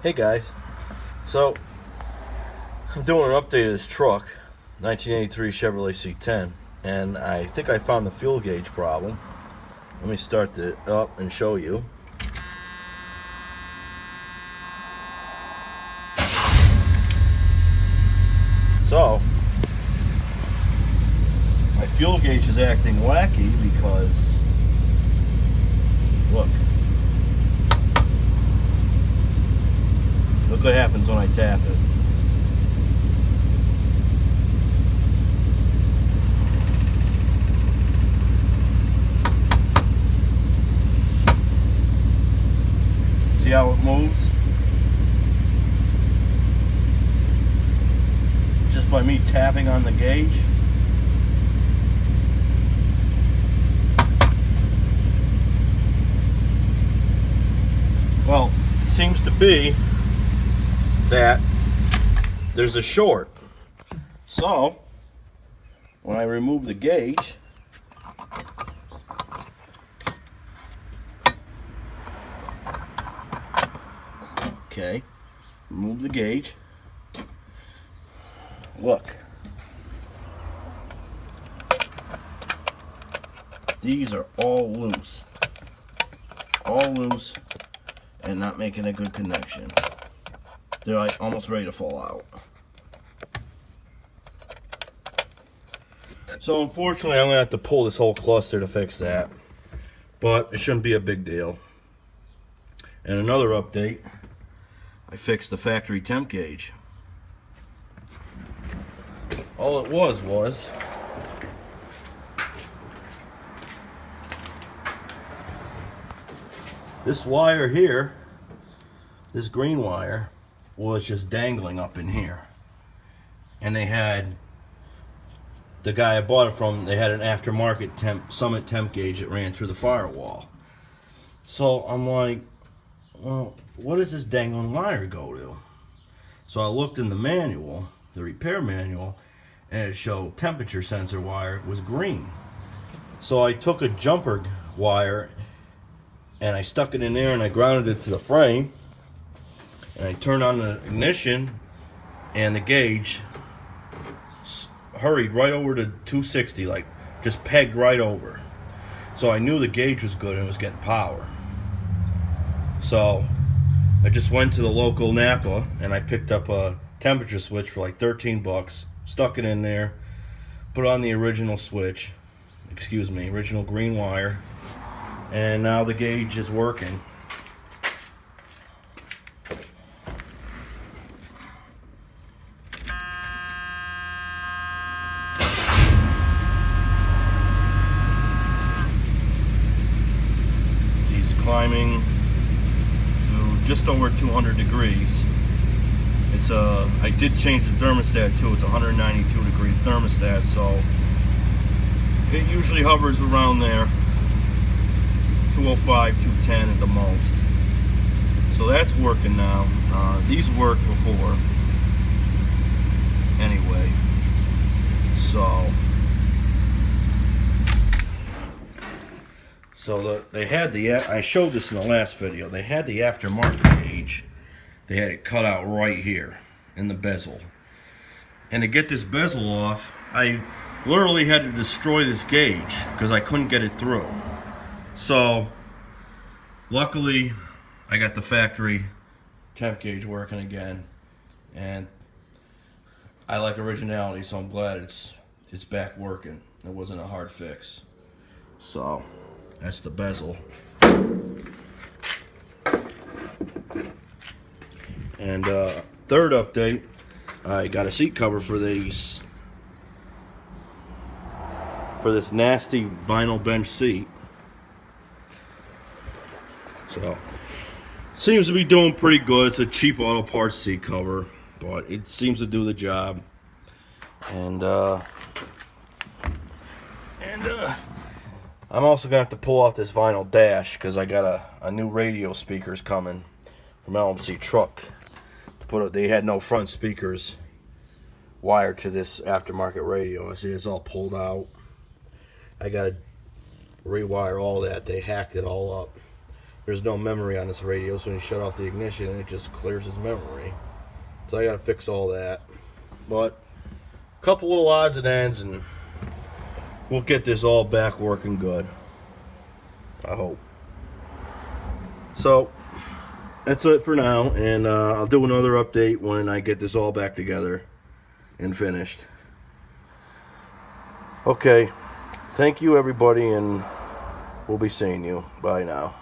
Hey guys, so I'm doing an update of this truck, 1983 Chevrolet C10, and I think I found the fuel gauge problem. Let me start it up and show you. So, my fuel gauge is acting wacky because, look what happens when I tap it. See how it moves? Just by me tapping on the gauge. Well, it seems to be that there's a short. So, when I remove the gauge, okay, remove the gauge. Look, these are all loose and not making a good connection. They're like almost ready to fall out. So unfortunately, I'm gonna have to pull this whole cluster to fix that, but it shouldn't be a big deal. And another update, I fixed the factory temp gauge. All it was this wire here, this green wire, was just dangling up in here. And they had, the guy I bought it from, they had an aftermarket Summit temp gauge that ran through the firewall. So I'm like, well, what does this dangling wire go to? So I looked in the manual, the repair manual, and it showed temperature sensor wire was green. So I took a jumper wire and I stuck it in there and I grounded it to the frame, and I turned on the ignition and the gauge hurried right over to 260, like just pegged right over. So I knew the gauge was good and it was getting power. So I just went to the local Napa and I picked up a temperature switch for like 13 bucks, stuck it in there, put on the original switch, original green wire, and now the gauge is working. He's climbing to just over 200 degrees. It's I did change the thermostat too. It's 192 degree thermostat, so it usually hovers around there, 205, 210 at the most. So that's working now. These worked before anyway. So they had I showed this in the last video. They had the aftermarket gauge. They had it cut out right here in the bezel. And to get this bezel off, I literally had to destroy this gauge because I couldn't get it through. So luckily I got the factory temp gauge working again, and I like originality, so I'm glad it's back working. It wasn't a hard fix. So that's the bezel. And third update, I got a seat cover for this nasty vinyl bench seat. So seems to be doing pretty good. It's a cheap auto parts seat cover, but it seems to do the job. And I'm also gonna have to pull off this vinyl dash because I got a new radio speakers coming from LMC Truck. They had no front speakers wired to this aftermarket radio. I see it's all pulled out. I gotta rewire all that. They hacked it all up. there's no memory on this radio, so when you shut off the ignition, it just clears his memory. So I gotta fix all that. But a couple little odds and ends, and we'll get this all back working good. I hope. So that's it for now, and I'll do another update when I get this all back together and finished. Okay, thank you everybody, and we'll be seeing you. Bye now.